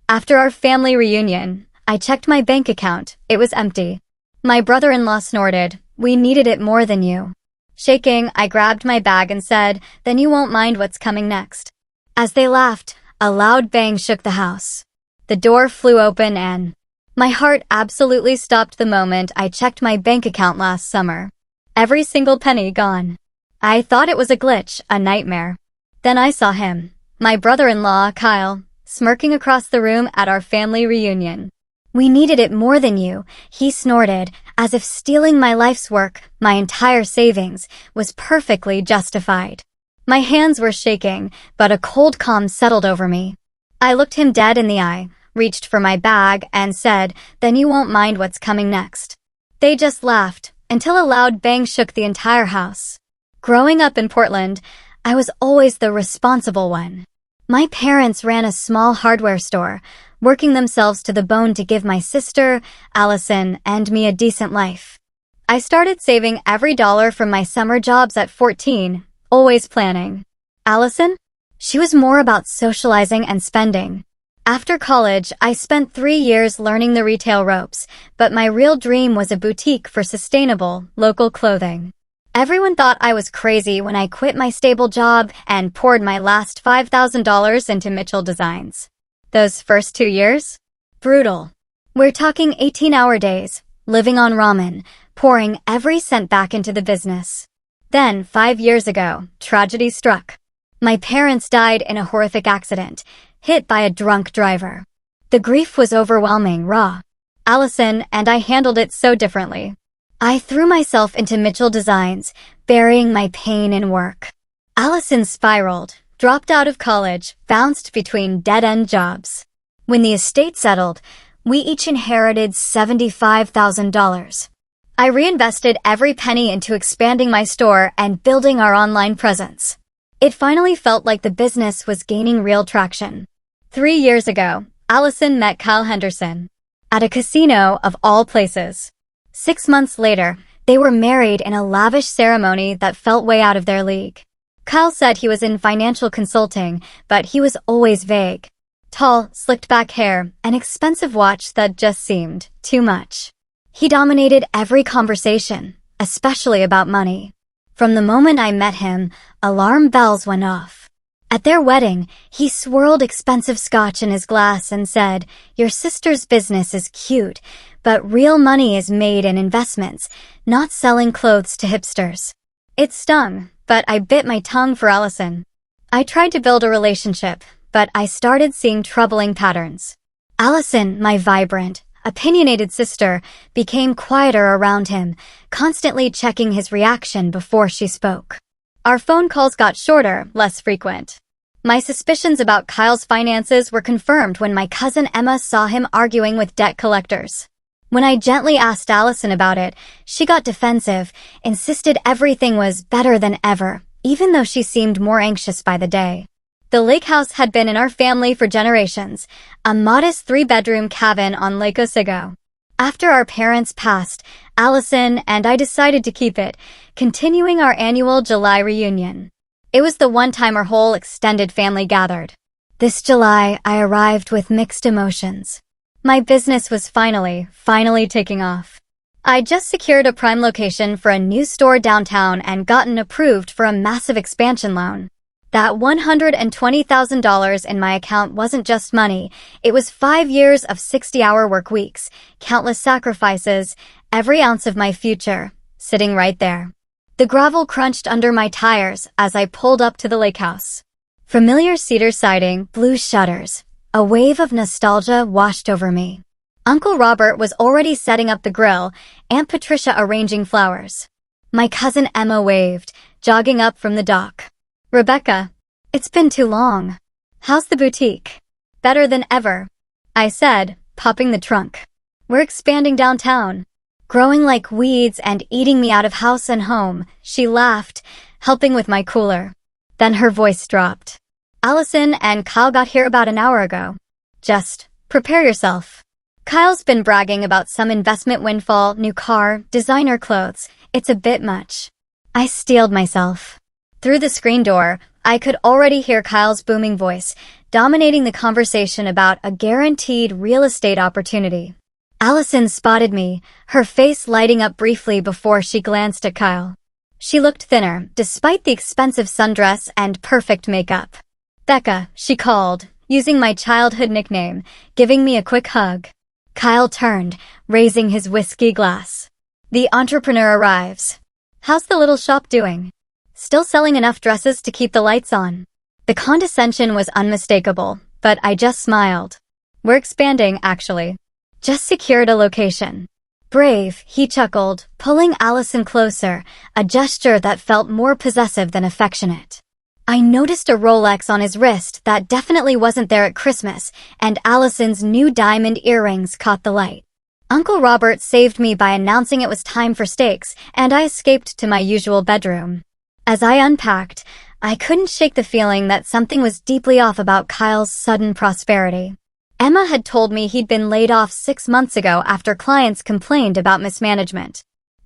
After our family reunion, I checked my bank account. It was empty. My brother-in-law snorted, "We needed it more than you." Shaking, I grabbed my bag and said, "Then you won't mind what's coming next." As they laughed, a loud bang shook the house. The door flew open and my heart absolutely stopped the moment I checked my bank account last summer. Every single penny gone. I thought it was a glitch, a nightmare. Then I saw him, my brother-in-law, Kyle, smirking across the room at our family reunion. "We needed it more than you," he snorted, as if stealing my life's work, my entire savings, was perfectly justified. My hands were shaking, but a cold calm settled over me. I looked him dead in the eye, reached for my bag, and said, "Then you won't mind what's coming next." They just laughed, until a loud bang shook the entire house. Growing up in Portland, I was always the responsible one. My parents ran a small hardware store, working themselves to the bone to give my sister, Allison, and me a decent life. I started saving every dollar from my summer jobs at 14, always planning. Allison? She was more about socializing and spending. After college, I spent 3 years learning the retail ropes, but my real dream was a boutique for sustainable, local clothing. Everyone thought I was crazy when I quit my stable job and poured my last $5,000 into Mitchell Designs. Those first 2 years? Brutal. We're talking 18-hour days, living on ramen, pouring every cent back into the business. Then, 5 years ago, tragedy struck. My parents died in a horrific accident, hit by a drunk driver. The grief was overwhelming, raw. Allison and I handled it so differently. I threw myself into Mitchell Designs, burying my pain in work. Allison spiraled, dropped out of college, bounced between dead-end jobs. When the estate settled, we each inherited $75,000. I reinvested every penny into expanding my store and building our online presence. It finally felt like the business was gaining real traction. 3 years ago, Allison met Kyle Henderson at a casino of all places. 6 months later, they were married in a lavish ceremony that felt way out of their league. Kyle said he was in financial consulting, but he was always vague. Tall, slicked back hair, an expensive watch that just seemed too much. He dominated every conversation, especially about money. From the moment I met him, alarm bells went off. At their wedding, he swirled expensive scotch in his glass and said, "Your sister's business is cute, but real money is made in investments, not selling clothes to hipsters." It stung, but I bit my tongue for Allison. I tried to build a relationship, but I started seeing troubling patterns. Allison, my vibrant, opinionated sister, became quieter around him, constantly checking his reaction before she spoke. Our phone calls got shorter, less frequent. My suspicions about Kyle's finances were confirmed when my cousin Emma saw him arguing with debt collectors. When I gently asked Allison about it, she got defensive, insisted everything was better than ever, even though she seemed more anxious by the day. The lakehouse had been in our family for generations, a modest 3-bedroom cabin on Lake Otsego. After our parents passed, Allison and I decided to keep it, continuing our annual July reunion. It was the one time our whole extended family gathered. This July, I arrived with mixed emotions. My business was finally taking off. I just secured a prime location for a new store downtown and gotten approved for a massive expansion loan. That $120,000 in my account wasn't just money, it was 5 years of 60-hour work weeks, countless sacrifices, every ounce of my future, sitting right there. The gravel crunched under my tires as I pulled up to the lakehouse. Familiar cedar siding, blue shutters. A wave of nostalgia washed over me. Uncle Robert was already setting up the grill, Aunt Patricia arranging flowers. My cousin Emma waved, jogging up from the dock. "Rebecca, it's been too long. How's the boutique?" "Better than ever," I said, popping the trunk. "We're expanding downtown, growing like weeds and eating me out of house and home," she laughed, helping with my cooler. Then her voice dropped. "Allison and Kyle got here about an hour ago. Just prepare yourself. Kyle's been bragging about some investment windfall, new car, designer clothes. It's a bit much." I steeled myself. Through the screen door, I could already hear Kyle's booming voice. dominating the conversation about a guaranteed real estate opportunity. Allison spotted me, her face lighting up briefly before she glanced at Kyle. She looked thinner, despite the expensive sundress and perfect makeup. "Becca," she called, using my childhood nickname, giving me a quick hug. Kyle turned, raising his whiskey glass. "The entrepreneur arrives. How's the little shop doing? Still selling enough dresses to keep the lights on?" The condescension was unmistakable, but I just smiled. "We're expanding, actually. Just secured a location." "Brave," he chuckled, pulling Allison closer, a gesture that felt more possessive than affectionate. I noticed a Rolex on his wrist that definitely wasn't there at Christmas, and Allison's new diamond earrings caught the light. Uncle Robert saved me by announcing it was time for steaks, and I escaped to my usual bedroom. As I unpacked, I couldn't shake the feeling that something was deeply off about Kyle's sudden prosperity. Emma had told me he'd been laid off 6 months ago after clients complained about mismanagement.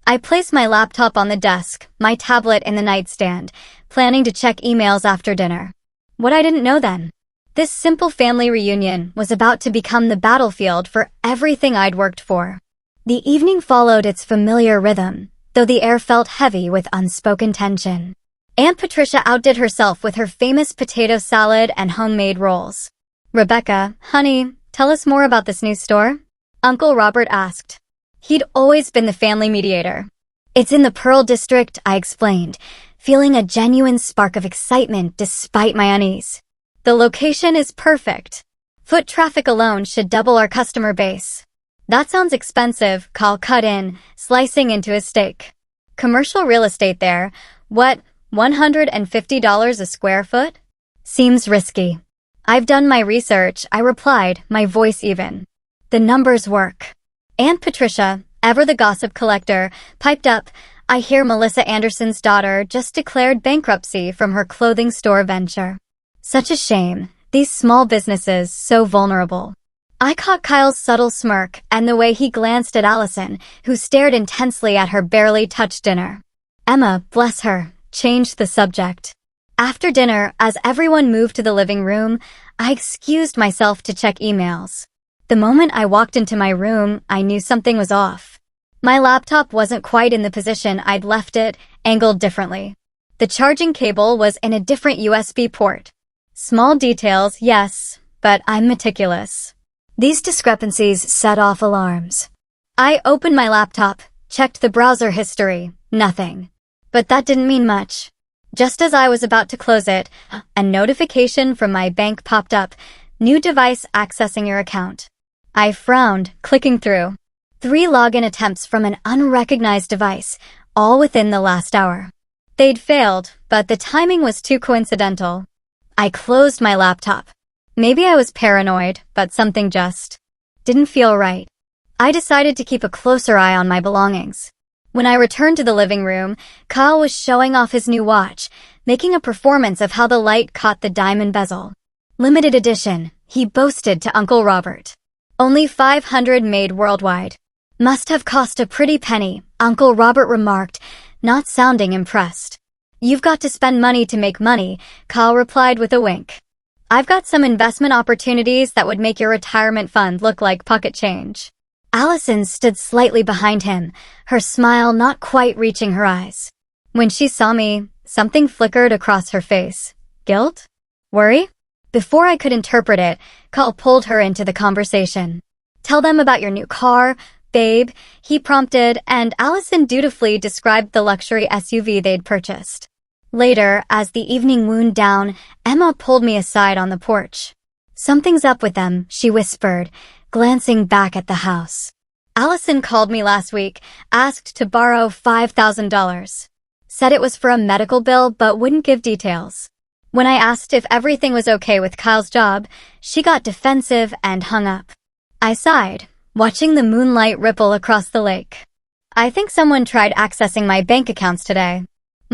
I placed my laptop on the desk, my tablet in the nightstand, planning to check emails after dinner. What I didn't know then. This simple family reunion was about to become the battlefield for everything I'd worked for. The evening followed its familiar rhythm, though the air felt heavy with unspoken tension. Aunt Patricia outdid herself with her famous potato salad and homemade rolls. "Rebecca, honey, tell us more about this new store?" Uncle Robert asked. He'd always been the family mediator. "It's in the Pearl District," I explained, feeling a genuine spark of excitement despite my unease. "The location is perfect. Foot traffic alone should double our customer base." "That sounds expensive," Kyle cut in, slicing into his steak. "Commercial real estate there? What, $150 a square foot? Seems risky." "I've done my research," I replied, my voice even. "The numbers work." Aunt Patricia, ever the gossip collector, piped up, "I hear Melissa Anderson's daughter just declared bankruptcy from her clothing store venture." Such a shame, these small businesses so vulnerable. I caught Kyle's subtle smirk and the way he glanced at Allison, who stared intensely at her barely touched dinner. Emma, bless her, changed the subject. After dinner, as everyone moved to the living room, I excused myself to check emails. The moment I walked into my room, I knew something was off. My laptop wasn't quite in the position I'd left it, angled differently. The charging cable was in a different USB port. Small details, yes, but I'm meticulous. These discrepancies set off alarms. I opened my laptop, checked the browser history, nothing. But that didn't mean much. Just as I was about to close it, a notification from my bank popped up, "New device accessing your account." I frowned, clicking through. 3 login attempts from an unrecognized device, all within the last hour. They'd failed, but the timing was too coincidental. I closed my laptop. Maybe I was paranoid, but something just didn't feel right. I decided to keep a closer eye on my belongings. When I returned to the living room, Kyle was showing off his new watch, making a performance of how the light caught the diamond bezel. "Limited edition," he boasted to Uncle Robert. "Only 500 made worldwide. Must have cost a pretty penny," Uncle Robert remarked, not sounding impressed. "You've got to spend money to make money," Kyle replied with a wink. "I've got some investment opportunities that would make your retirement fund look like pocket change." Allison stood slightly behind him, her smile not quite reaching her eyes. When she saw me, something flickered across her face. Guilt? Worry? Before I could interpret it, Kyle pulled her into the conversation. "Tell them about your new car, babe," he prompted, and Allison dutifully described the luxury SUV they'd purchased. Later, as the evening wound down, Emma pulled me aside on the porch. "Something's up with them," she whispered, glancing back at the house. "Allison called me last week, asked to borrow $5,000. Said it was for a medical bill but wouldn't give details. When I asked if everything was okay with Kyle's job, she got defensive and hung up." I sighed, watching the moonlight ripple across the lake. "I think someone tried accessing my bank accounts today.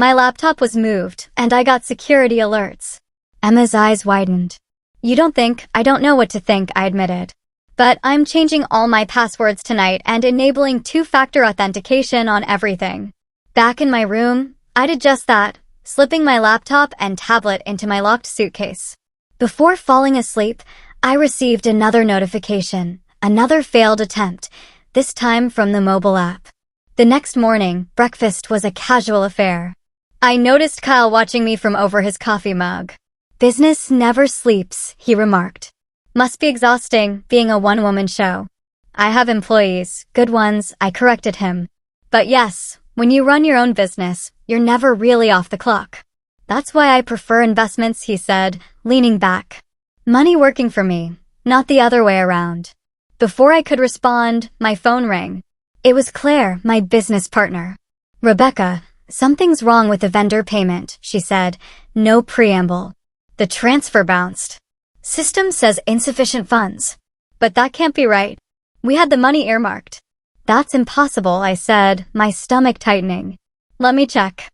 My laptop was moved, and I got security alerts." Emma's eyes widened. "You don't think I don't know what to think," I admitted. "But I'm changing all my passwords tonight and enabling 2-factor authentication on everything." Back in my room, I did just that, slipping my laptop and tablet into my locked suitcase. Before falling asleep, I received another notification, another failed attempt, this time from the mobile app. The next morning, breakfast was a casual affair. I noticed Kyle watching me from over his coffee mug. "Business never sleeps," he remarked. "Must be exhausting, being a one-woman show." "I have employees, good ones," I corrected him. "But yes, when you run your own business, you're never really off the clock." "That's why I prefer investments," he said, leaning back. "Money working for me, not the other way around." Before I could respond, my phone rang. It was Claire, my business partner. "Rebecca, something's wrong with the vendor payment," she said, no preamble. "The transfer bounced. System says insufficient funds." "But that can't be right. We had the money earmarked." "That's impossible," I said, my stomach tightening. "Let me check."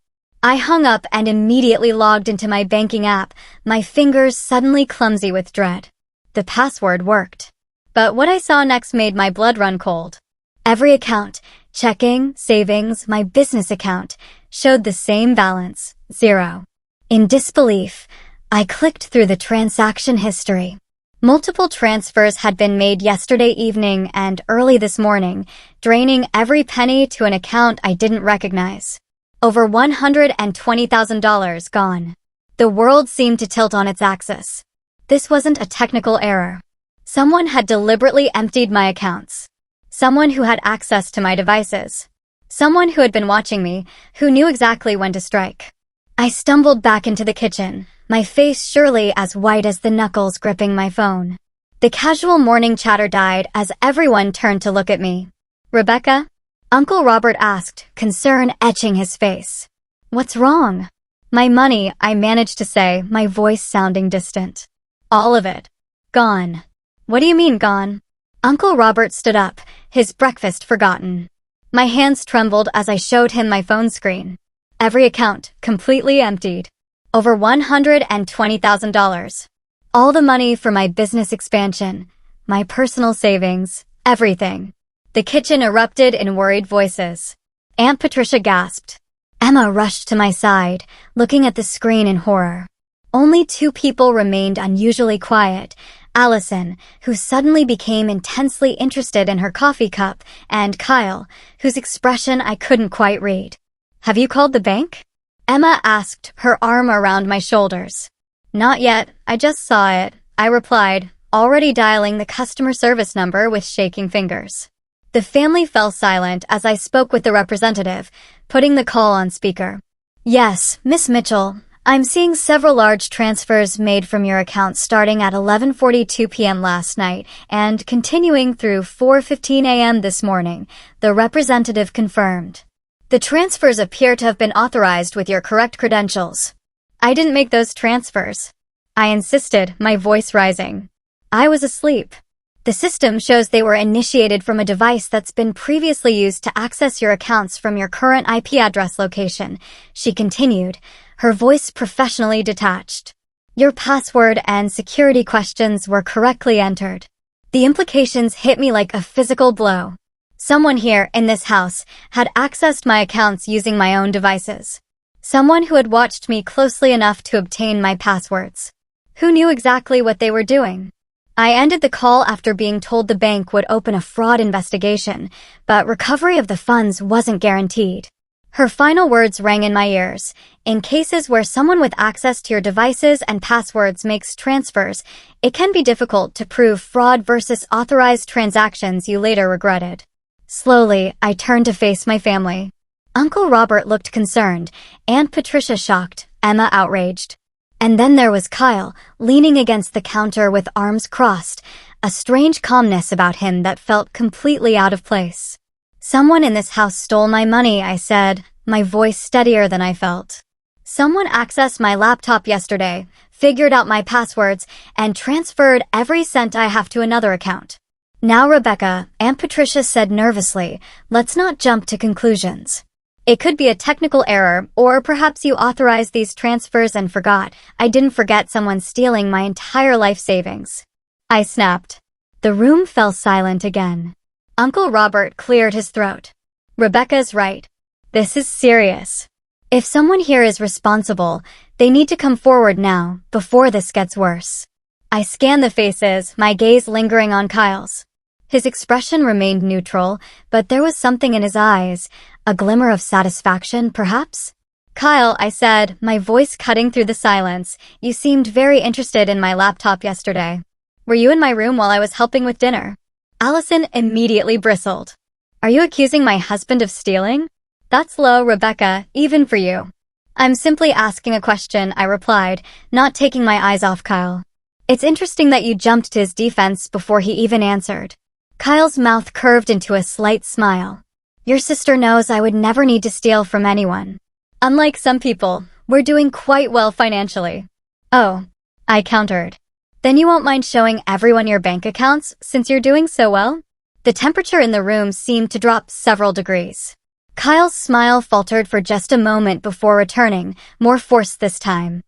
I hung up and immediately logged into my banking app, my fingers suddenly clumsy with dread. The password worked. But what I saw next made my blood run cold. Every account, checking, savings, my business account, showed the same balance, 0. In disbelief, I clicked through the transaction history. Multiple transfers had been made yesterday evening and early this morning, draining every penny to an account I didn't recognize. Over $120,000 gone. The world seemed to tilt on its axis. This wasn't a technical error. Someone had deliberately emptied my accounts. Someone who had access to my devices. Someone who had been watching me, who knew exactly when to strike. I stumbled back into the kitchen, my face surely as white as the knuckles gripping my phone. The casual morning chatter died as everyone turned to look at me. "Rebecca?" Uncle Robert asked, concern etching his face. "What's wrong?" "My money," I managed to say, my voice sounding distant. "All of it. Gone." "What do you mean, gone?" Uncle Robert stood up, his breakfast forgotten. My hands trembled as I showed him my phone screen. Every account, completely emptied. Over $120,000. All the money for my business expansion, my personal savings, everything. The kitchen erupted in worried voices. Aunt Patricia gasped. Emma rushed to my side, looking at the screen in horror. Only 2 people remained unusually quiet. Allison, who suddenly became intensely interested in her coffee cup, and Kyle, whose expression I couldn't quite read. "Have you called the bank?" Emma asked, her arm around my shoulders. "Not yet, I just saw it," I replied, already dialing the customer service number with shaking fingers. The family fell silent as I spoke with the representative, putting the call on speaker. "Yes, Miss Mitchell. I'm seeing several large transfers made from your account starting at 11:42 p.m. last night and continuing through 4:15 a.m. this morning," the representative confirmed. "The transfers appear to have been authorized with your correct credentials." "I didn't make those transfers," I insisted, my voice rising. "I was asleep. The system shows they were initiated from a device that's been previously used to access your accounts from your current IP address location," she continued, her voice professionally detached. "Your password and security questions were correctly entered." The implications hit me like a physical blow. Someone here, in this house, had accessed my accounts using my own devices. Someone who had watched me closely enough to obtain my passwords. Who knew exactly what they were doing? I ended the call after being told the bank would open a fraud investigation, but recovery of the funds wasn't guaranteed. Her final words rang in my ears. "In cases where someone with access to your devices and passwords makes transfers, it can be difficult to prove fraud versus authorized transactions you later regretted." Slowly, I turned to face my family. Uncle Robert looked concerned, Aunt Patricia shocked, Emma outraged. And then there was Kyle, leaning against the counter with arms crossed, a strange calmness about him that felt completely out of place. "Someone in this house stole my money," I said, my voice steadier than I felt. "Someone accessed my laptop yesterday, figured out my passwords, and transferred every cent I have to another account." "Now, Rebecca," Aunt Patricia said nervously, "let's not jump to conclusions. It could be a technical error, or perhaps you authorized these transfers and forgot." "I didn't forget someone stealing my entire life savings," I snapped. The room fell silent again. Uncle Robert cleared his throat. "Rebecca's right. This is serious. If someone here is responsible, they need to come forward now, before this gets worse." I scanned the faces, my gaze lingering on Kyle's. His expression remained neutral, but there was something in his eyes, a glimmer of satisfaction, perhaps? Kyle, I said, my voice cutting through the silence, you seemed very interested in my laptop yesterday. Were you in my room while I was helping with dinner? Allison immediately bristled. Are you accusing my husband of stealing? That's low, Rebecca, even for you. I'm simply asking a question, I replied, not taking my eyes off Kyle. It's interesting that you jumped to his defense before he even answered. Kyle's mouth curved into a slight smile. Your sister knows I would never need to steal from anyone. Unlike some people, we're doing quite well financially. Oh, I countered. Then you won't mind showing everyone your bank accounts since you're doing so well? The temperature in the room seemed to drop several degrees. Kyle's smile faltered for just a moment before returning, more forced this time.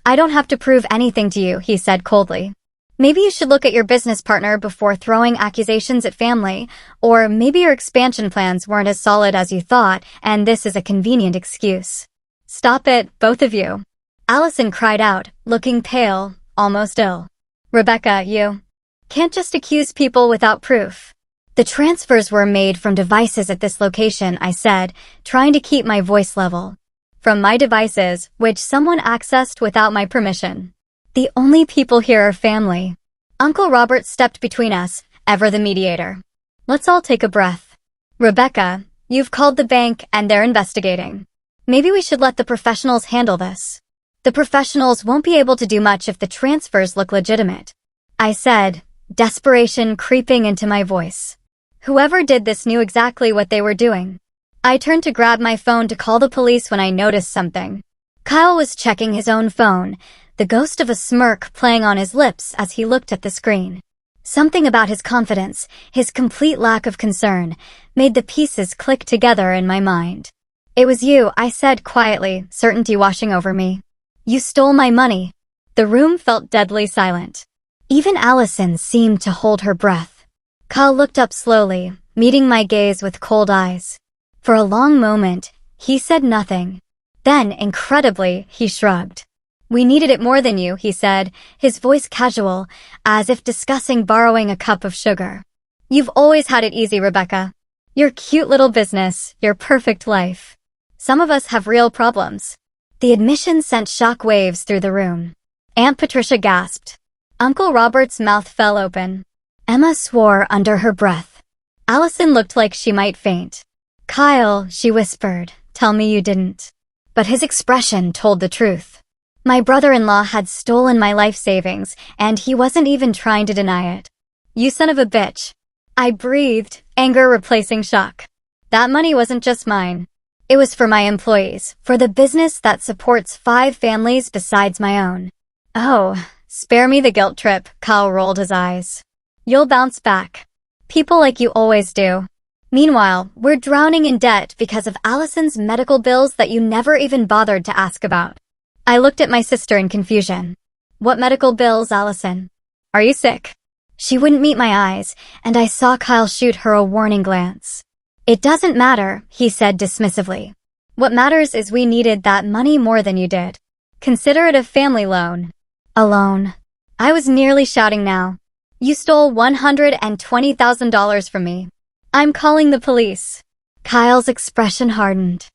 I don't have to prove anything to you, he said coldly. Maybe you should look at your business partner before throwing accusations at family, or maybe your expansion plans weren't as solid as you thought, and this is a convenient excuse. Stop it, both of you. Allison cried out, looking pale, almost ill. Rebecca, you can't just accuse people without proof. The transfers were made from devices at this location, I said, trying to keep my voice level. From my devices, which someone accessed without my permission. The only people here are family. Uncle Robert stepped between us, ever the mediator. Let's all take a breath. Rebecca, you've called the bank and they're investigating. Maybe we should let the professionals handle this. The professionals won't be able to do much if the transfers look legitimate. I said, desperation creeping into my voice. Whoever did this knew exactly what they were doing. I turned to grab my phone to call the police when I noticed something. Kyle was checking his own phone, the ghost of a smirk playing on his lips as he looked at the screen. Something about his confidence, his complete lack of concern, made the pieces click together in my mind. It was you, I said quietly, certainty washing over me. You stole my money. The room felt deadly silent. Even Allison seemed to hold her breath. Kyle looked up slowly, meeting my gaze with cold eyes. For a long moment, he said nothing. Then, incredibly, he shrugged. We needed it more than you, he said, his voice casual, as if discussing borrowing a cup of sugar. You've always had it easy, Rebecca. Your cute little business, your perfect life. Some of us have real problems. The admission sent shock waves through the room. Aunt Patricia gasped. Uncle Robert's mouth fell open. Emma swore under her breath. Allison looked like she might faint. Kyle, she whispered, tell me you didn't. But his expression told the truth. My brother-in-law had stolen my life savings, and he wasn't even trying to deny it. You son of a bitch. I breathed, anger replacing shock. That money wasn't just mine. It was for my employees, for the business that supports 5 families besides my own. Oh, spare me the guilt trip, Kyle rolled his eyes. You'll bounce back. People like you always do. Meanwhile, we're drowning in debt because of Allison's medical bills that you never even bothered to ask about. I looked at my sister in confusion. What medical bills, Allison? Are you sick? She wouldn't meet my eyes, and I saw Kyle shoot her a warning glance. It doesn't matter, he said dismissively. What matters is we needed that money more than you did. Consider it a family loan. A loan. I was nearly shouting now. You stole $120,000 from me. I'm calling the police. Kyle's expression hardened.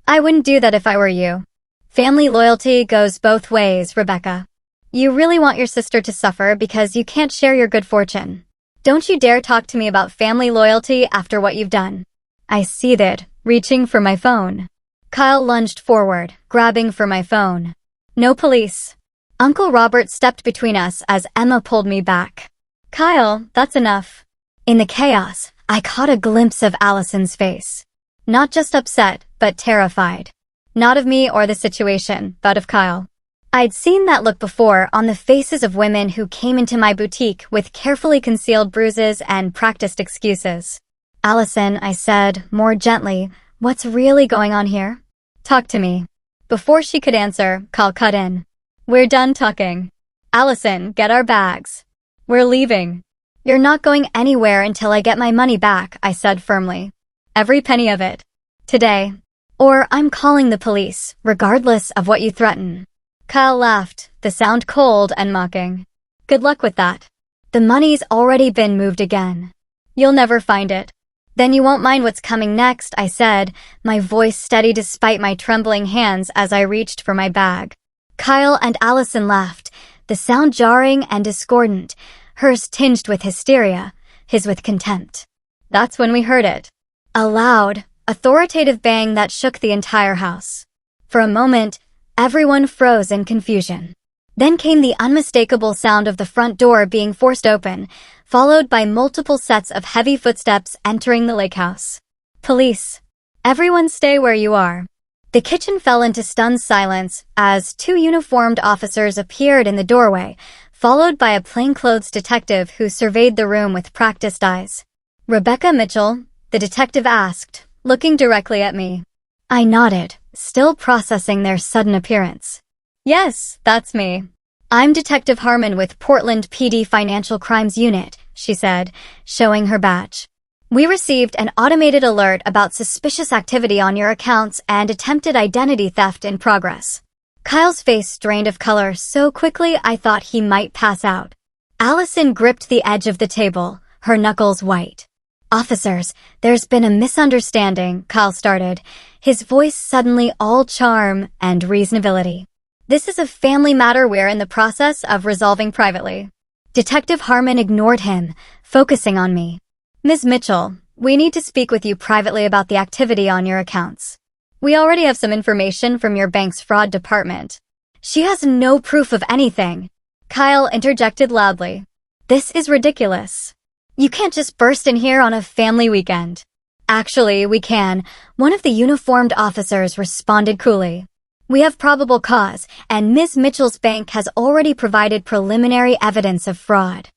I wouldn't do that if I were you. Family loyalty goes both ways, Rebecca. You really want your sister to suffer because you can't share your good fortune. Don't you dare talk to me about family loyalty after what you've done. I seethed, reaching for my phone. Kyle lunged forward, grabbing for my phone. No police. Uncle Robert stepped between us as Emma pulled me back. Kyle, that's enough. In the chaos, I caught a glimpse of Allison's face. Not just upset, but terrified. Not of me or the situation, but of Kyle. I'd seen that look before on the faces of women who came into my boutique with carefully concealed bruises and practiced excuses. Allison, I said, more gently, what's really going on here? Talk to me. Before she could answer, Kyle cut in. We're done talking. Allison, get our bags. We're leaving. You're not going anywhere until I get my money back, I said firmly. Every penny of it. Today. Or I'm calling the police, regardless of what you threaten. Kyle laughed, the sound cold and mocking. Good luck with that. The money's already been moved again. You'll never find it. Then you won't mind what's coming next, I said, my voice steady despite my trembling hands as I reached for my bag. Kyle and Allison laughed, the sound jarring and discordant, hers tinged with hysteria, his with contempt. That's when we heard it. A loud, authoritative bang that shook the entire house. For a moment, everyone froze in confusion. Then came the unmistakable sound of the front door being forced open, followed by multiple sets of heavy footsteps entering the lakehouse. Police. Everyone stay where you are. The kitchen fell into stunned silence as two uniformed officers appeared in the doorway, followed by a plainclothes detective who surveyed the room with practiced eyes. Rebecca Mitchell, the detective asked, looking directly at me. I nodded, still processing their sudden appearance. Yes, that's me. I'm Detective Harmon with Portland PD Financial Crimes Unit, she said, showing her badge. We received an automated alert about suspicious activity on your accounts and attempted identity theft in progress. Kyle's face drained of color so quickly I thought he might pass out. Allison gripped the edge of the table, her knuckles white. Officers, there's been a misunderstanding, Kyle started, his voice suddenly all charm and reasonability. This is a family matter we're in the process of resolving privately. Detective Harmon ignored him, focusing on me. Ms. Mitchell, we need to speak with you privately about the activity on your accounts. We already have some information from your bank's fraud department. She has no proof of anything. Kyle interjected loudly. This is ridiculous. You can't just burst in here on a family weekend. Actually, we can, one of the uniformed officers responded coolly. We have probable cause, and Ms. Mitchell's bank has already provided preliminary evidence of fraud.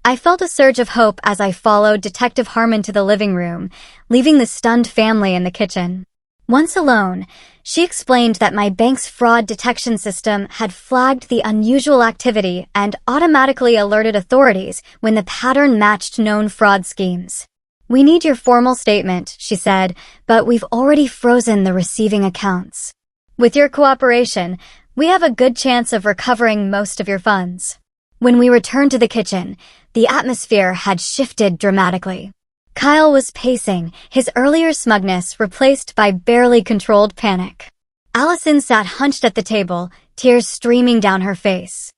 I felt a surge of hope as I followed Detective Harmon to the living room, leaving the stunned family in the kitchen. Once alone, she explained that my bank's fraud detection system had flagged the unusual activity and automatically alerted authorities when the pattern matched known fraud schemes. We need your formal statement, she said, but we've already frozen the receiving accounts. With your cooperation, we have a good chance of recovering most of your funds. When we returned to the kitchen, the atmosphere had shifted dramatically. Kyle was pacing, his earlier smugness replaced by barely controlled panic. Allison sat hunched at the table, tears streaming down her face.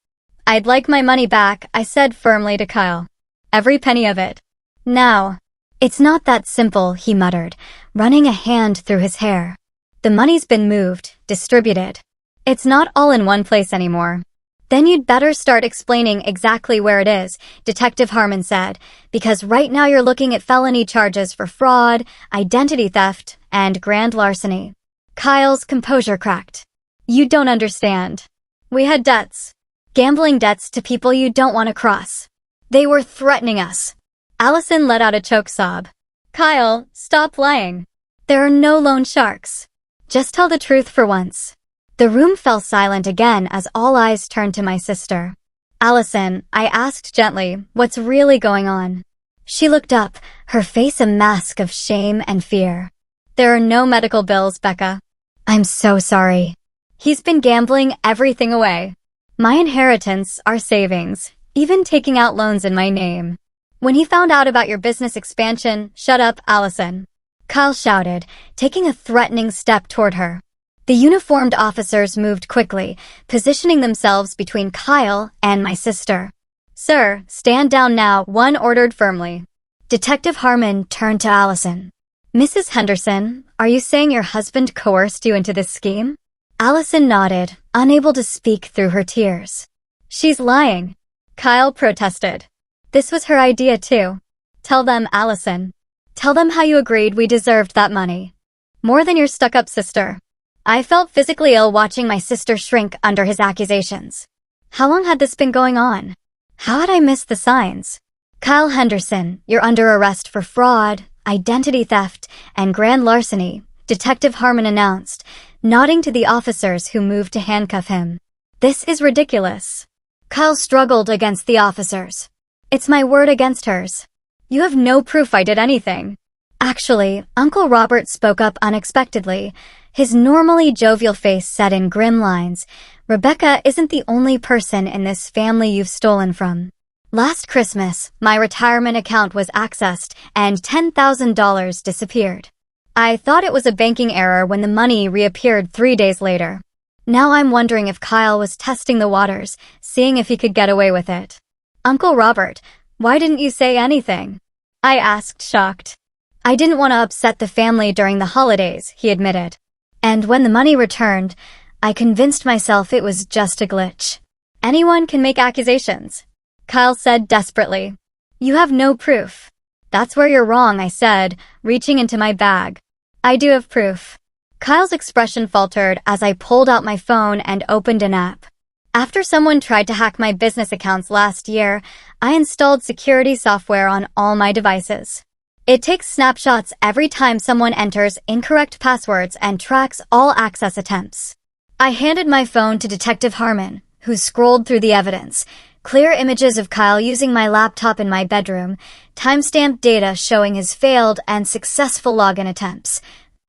I'd like my money back, I said firmly to Kyle. Every penny of it. Now. It's not that simple, he muttered, running a hand through his hair. The money's been moved, distributed. It's not all in one place anymore. Then you'd better start explaining exactly where it is, Detective Harmon said, because right now you're looking at felony charges for fraud, identity theft, and grand larceny. Kyle's composure cracked. You don't understand. We had debts. Gambling debts to people you don't want to cross. They were threatening us. Allison let out a choke sob. Kyle, stop lying. There are no loan sharks. Just tell the truth for once. The room fell silent again as all eyes turned to my sister. Allison, I asked gently, what's really going on? She looked up, her face a mask of shame and fear. There are no medical bills, Becca. I'm so sorry. He's been gambling everything away. My inheritance, our savings, even taking out loans in my name. When he found out about your business expansion, shut up, Allison. Kyle shouted, taking a threatening step toward her. The uniformed officers moved quickly, positioning themselves between Kyle and my sister. Sir, stand down now, one ordered firmly. Detective Harmon turned to Allison. Mrs. Henderson, are you saying your husband coerced you into this scheme? Allison nodded, unable to speak through her tears. She's lying. Kyle protested. This was her idea too. Tell them, Allison. Tell them how you agreed we deserved that money. More than your stuck-up sister. I felt physically ill watching my sister shrink under his accusations. How long had this been going on? How had I missed the signs? Kyle Henderson, you're under arrest for fraud, identity theft, and grand larceny, Detective Harmon announced, nodding to the officers who moved to handcuff him. This is ridiculous. Kyle struggled against the officers. It's my word against hers. You have no proof I did anything. Actually, Uncle Robert spoke up unexpectedly, his normally jovial face set in grim lines. Rebecca isn't the only person in this family you've stolen from. Last Christmas, my retirement account was accessed and $10,000 disappeared. I thought it was a banking error when the money reappeared 3 days later. Now I'm wondering if Kyle was testing the waters, seeing if he could get away with it. Uncle Robert, why didn't you say anything? I asked, shocked. I didn't want to upset the family during the holidays, he admitted. And when the money returned, I convinced myself it was just a glitch. Anyone can make accusations, Kyle said desperately. You have no proof. That's where you're wrong, I said, reaching into my bag. I do have proof. Kyle's expression faltered as I pulled out my phone and opened an app. After someone tried to hack my business accounts last year, I installed security software on all my devices. It takes snapshots every time someone enters incorrect passwords and tracks all access attempts. I handed my phone to Detective Harmon, who scrolled through the evidence. Clear images of Kyle using my laptop in my bedroom, timestamped data showing his failed and successful login attempts.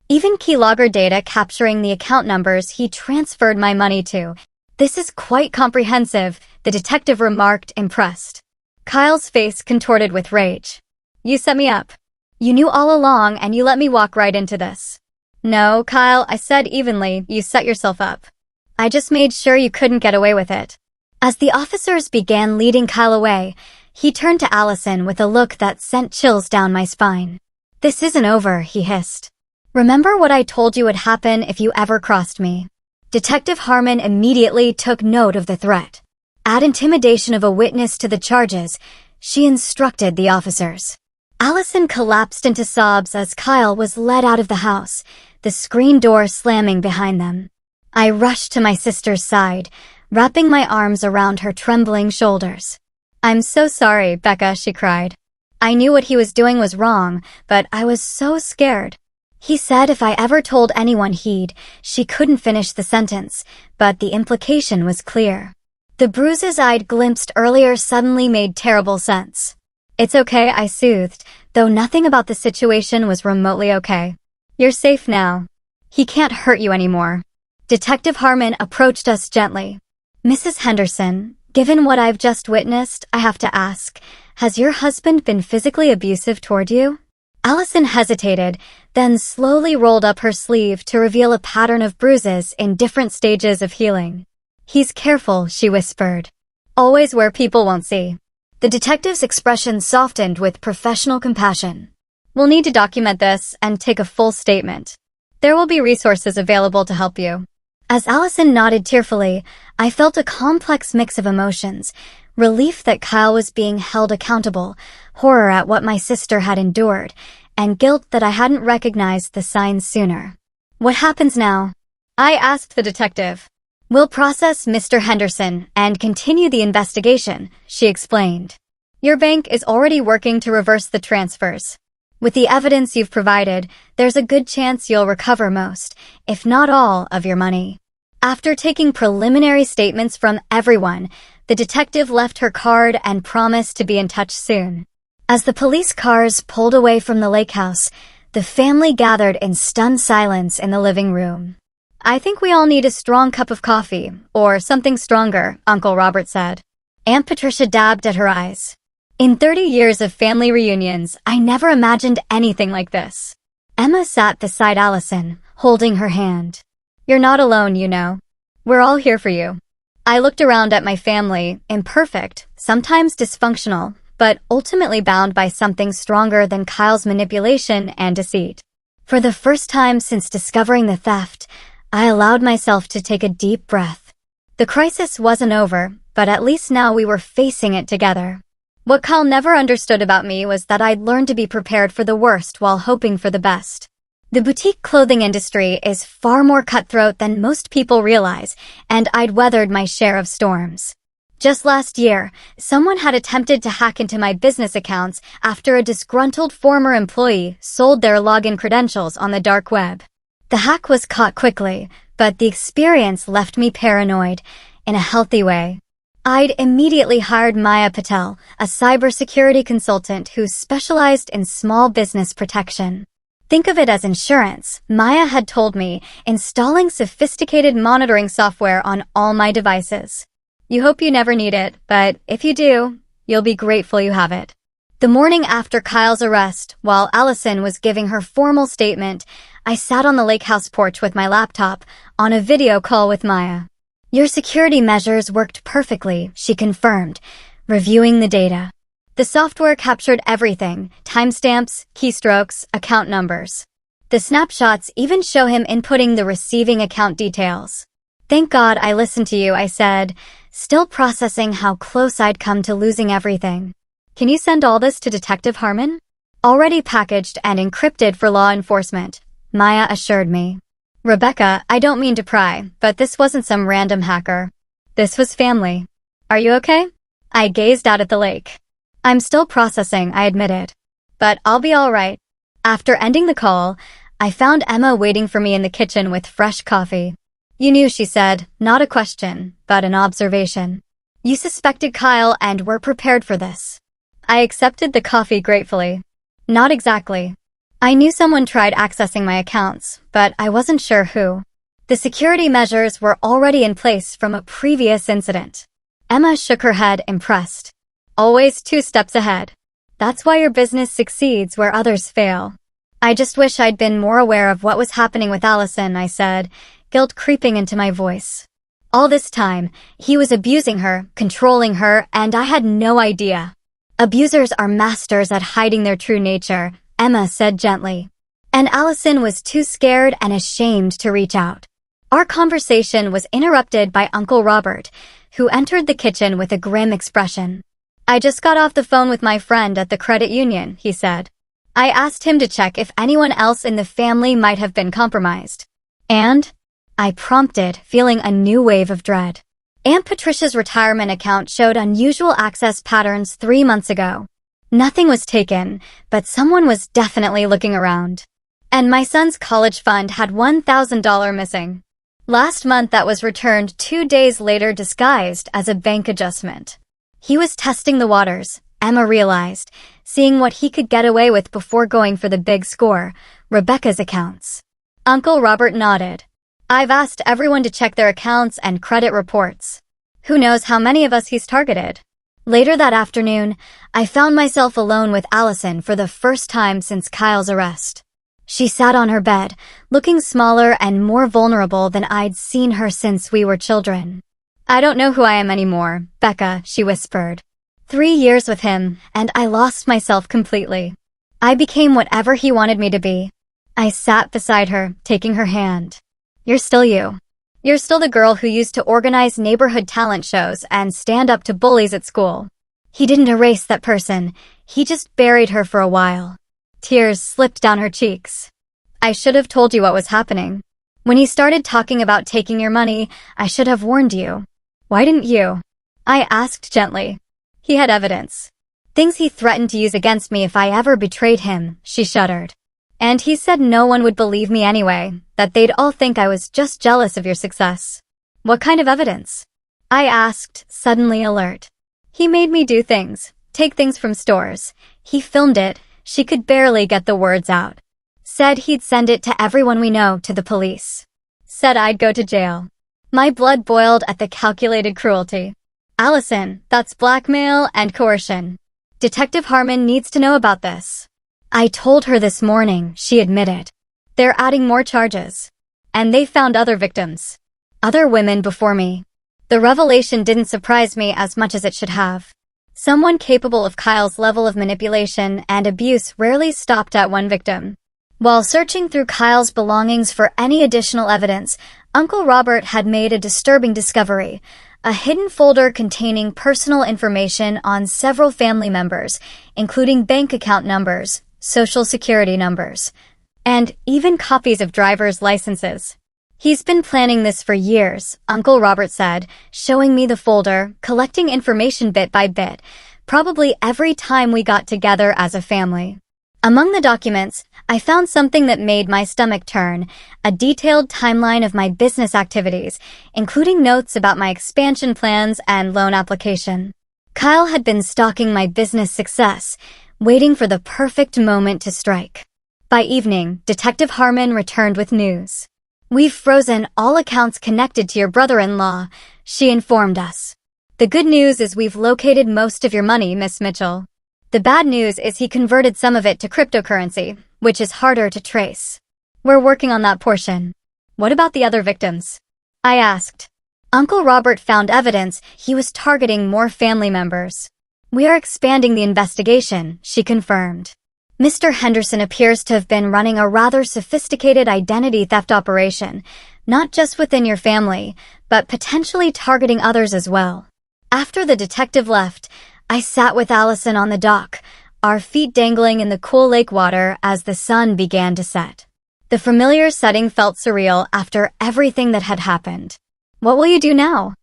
Even keylogger data capturing the account numbers he transferred my money to. This is quite comprehensive, the detective remarked, impressed. Kyle's face contorted with rage. You set me up. You knew all along and you let me walk right into this. No, Kyle, I said evenly, you set yourself up. I just made sure you couldn't get away with it. As the officers began leading Kyle away, he turned to Allison with a look that sent chills down my spine. This isn't over, he hissed. Remember what I told you would happen if you ever crossed me. Detective Harmon immediately took note of the threat. Add intimidation of a witness to the charges, she instructed the officers. Allison collapsed into sobs as Kyle was led out of the house, the screen door slamming behind them. I rushed to my sister's side, wrapping my arms around her trembling shoulders. I'm so sorry, Becca, she cried. I knew what he was doing was wrong, but I was so scared. He said if I ever told anyone she couldn't finish the sentence, but the implication was clear. The bruises I'd glimpsed earlier suddenly made terrible sense. It's okay, I soothed, though nothing about the situation was remotely okay. You're safe now. He can't hurt you anymore. Detective Harmon approached us gently. Mrs. Henderson, given what I've just witnessed, I have to ask, has your husband been physically abusive toward you? Allison hesitated, then slowly rolled up her sleeve to reveal a pattern of bruises in different stages of healing. He's careful, she whispered. Always where people won't see. The detective's expression softened with professional compassion. We'll need to document this and take a full statement. There will be resources available to help you. As Allison nodded tearfully, I felt a complex mix of emotions. Relief that Kyle was being held accountable, horror at what my sister had endured, and guilt that I hadn't recognized the signs sooner. What happens now? I asked the detective. We'll process Mr. Henderson and continue the investigation, she explained. Your bank is already working to reverse the transfers. With the evidence you've provided, there's a good chance you'll recover most, if not all, of your money. After taking preliminary statements from everyone, the detective left her card and promised to be in touch soon. As the police cars pulled away from the lakehouse, the family gathered in stunned silence in the living room. I think we all need a strong cup of coffee, or something stronger, Uncle Robert said. Aunt Patricia dabbed at her eyes. In 30 years of family reunions, I never imagined anything like this. Emma sat beside Allison, holding her hand. You're not alone, you know. We're all here for you. I looked around at my family, imperfect, sometimes dysfunctional, but ultimately bound by something stronger than Kyle's manipulation and deceit. For the first time since discovering the theft, I allowed myself to take a deep breath. The crisis wasn't over, but at least now we were facing it together. What Kyle never understood about me was that I'd learned to be prepared for the worst while hoping for the best. The boutique clothing industry is far more cutthroat than most people realize, and I'd weathered my share of storms. Just last year, someone had attempted to hack into my business accounts after a disgruntled former employee sold their login credentials on the dark web. The hack was caught quickly, but the experience left me paranoid, in a healthy way. I'd immediately hired Maya Patel, a cybersecurity consultant who specialized in small business protection. Think of it as insurance. Maya had told me, installing sophisticated monitoring software on all my devices. You hope you never need it, but if you do, you'll be grateful you have it. The morning after Kyle's arrest, while Allison was giving her formal statement, I sat on the lakehouse porch with my laptop, on a video call with Maya. Your security measures worked perfectly, she confirmed, reviewing the data. The software captured everything: timestamps, keystrokes, account numbers. The snapshots even show him inputting the receiving account details. Thank God I listened to you, I said, still processing how close I'd come to losing everything. Can you send all this to Detective Harmon? Already packaged and encrypted for law enforcement, Maya assured me. Rebecca, I don't mean to pry, but this wasn't some random hacker. This was family. Are you okay? I gazed out at the lake. I'm still processing, I admitted. But I'll be all right. After ending the call, I found Emma waiting for me in the kitchen with fresh coffee. You knew, she said, not a question, but an observation. You suspected Kyle and were prepared for this. I accepted the coffee gratefully. Not exactly. I knew someone tried accessing my accounts, but I wasn't sure who. The security measures were already in place from a previous incident. Emma shook her head, impressed. Always 2 steps ahead. That's why your business succeeds where others fail. I just wish I'd been more aware of what was happening with Allison, I said, guilt creeping into my voice. All this time, he was abusing her, controlling her, and I had no idea. Abusers are masters at hiding their true nature, Emma said gently. And Allison was too scared and ashamed to reach out. Our conversation was interrupted by Uncle Robert, who entered the kitchen with a grim expression. I just got off the phone with my friend at the credit union, he said. I asked him to check if anyone else in the family might have been compromised. And? I prompted, feeling a new wave of dread. Aunt Patricia's retirement account showed unusual access patterns 3 months ago. Nothing was taken, but someone was definitely looking around. And my son's college fund had $1,000 missing. Last month that was returned 2 days later disguised as a bank adjustment. He was testing the waters, Emma realized, seeing what he could get away with before going for the big score, Rebecca's accounts. Uncle Robert nodded. I've asked everyone to check their accounts and credit reports. Who knows how many of us he's targeted? Later that afternoon, I found myself alone with Allison for the first time since Kyle's arrest. She sat on her bed, looking smaller and more vulnerable than I'd seen her since we were children. I don't know who I am anymore, Becca, she whispered. 3 years with him, and I lost myself completely. I became whatever he wanted me to be. I sat beside her, taking her hand. You're still you. You're still the girl who used to organize neighborhood talent shows and stand up to bullies at school. He didn't erase that person. He just buried her for a while. Tears slipped down her cheeks. I should have told you what was happening. When he started talking about taking your money, I should have warned you. Why didn't you? I asked gently. He had evidence. Things he threatened to use against me if I ever betrayed him, she shuddered. And he said no one would believe me anyway, that they'd all think I was just jealous of your success. What kind of evidence? I asked, suddenly alert. He made me do things, take things from stores. He filmed it, she could barely get the words out. Said he'd send it to everyone we know, to the police. Said I'd go to jail. My blood boiled at the calculated cruelty. Allison, that's blackmail and coercion. Detective Harmon needs to know about this. I told her this morning, she admitted. They're adding more charges. And they found other victims. Other women before me. The revelation didn't surprise me as much as it should have. Someone capable of Kyle's level of manipulation and abuse rarely stopped at one victim. While searching through Kyle's belongings for any additional evidence, Uncle Robert had made a disturbing discovery, a hidden folder containing personal information on several family members, including bank account numbers, social security numbers, and even copies of driver's licenses. He's been planning this for years, Uncle Robert said, showing me the folder, collecting information bit by bit, probably every time we got together as a family. Among the documents, I found something that made my stomach turn, a detailed timeline of my business activities, including notes about my expansion plans and loan application. Kyle had been stalking my business success, waiting for the perfect moment to strike. By evening, Detective Harmon returned with news. "We've frozen all accounts connected to your brother-in-law," she informed us. "The good news is we've located most of your money, Miss Mitchell. The bad news is he converted some of it to cryptocurrency, which is harder to trace. We're working on that portion." "What about the other victims?" I asked. "Uncle Robert found evidence he was targeting more family members. We are expanding the investigation," she confirmed. "Mr. Henderson appears to have been running a rather sophisticated identity theft operation, not just within your family, but potentially targeting others as well." After the detective left, I sat with Allison on the dock, our feet dangling in the cool lake water as the sun began to set. The familiar setting felt surreal after everything that had happened. "What will you do now?"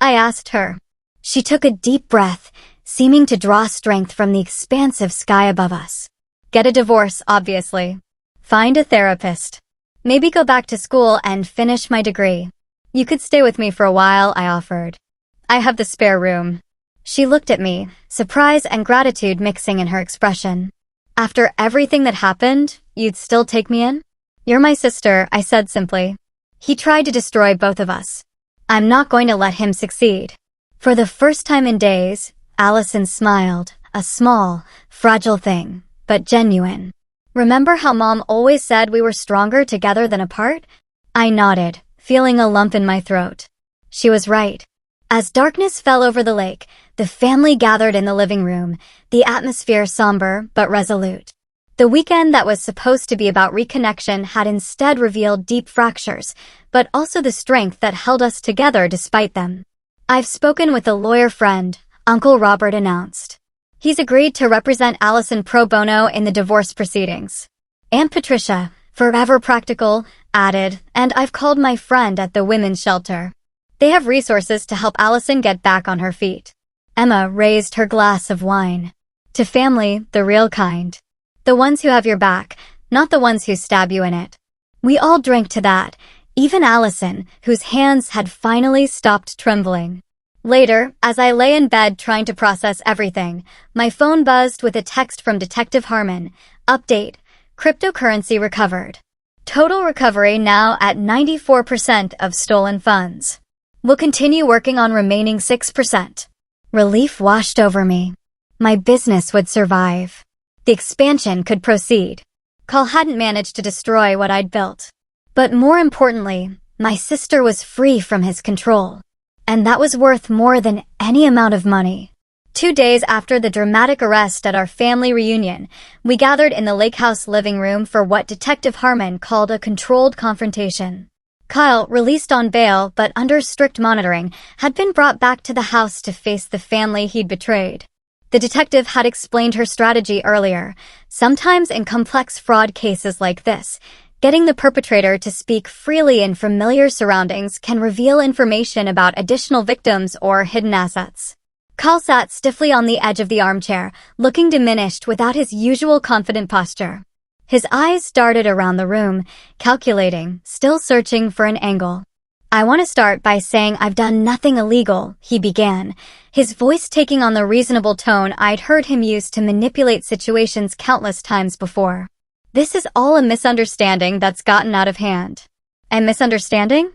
I asked her. She took a deep breath, seeming to draw strength from the expansive sky above us. "Get a divorce, obviously. Find a therapist. Maybe go back to school and finish my degree. You could stay with me for a while," I offered. "I have the spare room." She looked at me, surprise and gratitude mixing in her expression. "After everything that happened, you'd still take me in?" "You're my sister," I said simply. "He tried to destroy both of us. I'm not going to let him succeed." For the first time in days, Allison smiled, a small, fragile thing, but genuine. "Remember how Mom always said we were stronger together than apart?" I nodded, feeling a lump in my throat. She was right. As darkness fell over the lake, the family gathered in the living room, the atmosphere somber but resolute. The weekend that was supposed to be about reconnection had instead revealed deep fractures, but also the strength that held us together despite them. "I've spoken with a lawyer friend," Uncle Robert announced. "He's agreed to represent Allison pro bono in the divorce proceedings." Aunt Patricia, forever practical, added, "And I've called my friend at the women's shelter. They have resources to help Allison get back on her feet." Emma raised her glass of wine. "To family, the real kind. The ones who have your back, not the ones who stab you in it." We all drank to that, even Allison, whose hands had finally stopped trembling. Later, as I lay in bed trying to process everything, my phone buzzed with a text from Detective Harmon. "Update. Cryptocurrency recovered. Total recovery now at 94% of stolen funds. We'll continue working on remaining 6%. Relief washed over me. My business would survive. The expansion could proceed. Carl hadn't managed to destroy what I'd built. But more importantly, my sister was free from his control. And that was worth more than any amount of money. 2 days after the dramatic arrest at our family reunion, we gathered in the lakehouse living room for what Detective Harmon called a controlled confrontation. Kyle, released on bail but under strict monitoring, had been brought back to the house to face the family he'd betrayed. The detective had explained her strategy earlier. Sometimes in complex fraud cases like this, getting the perpetrator to speak freely in familiar surroundings can reveal information about additional victims or hidden assets. Kyle sat stiffly on the edge of the armchair, looking diminished without his usual confident posture. His eyes darted around the room, calculating, still searching for an angle. "I want to start by saying I've done nothing illegal," he began, his voice taking on the reasonable tone I'd heard him use to manipulate situations countless times before. "This is all a misunderstanding that's gotten out of hand." "A misunderstanding?"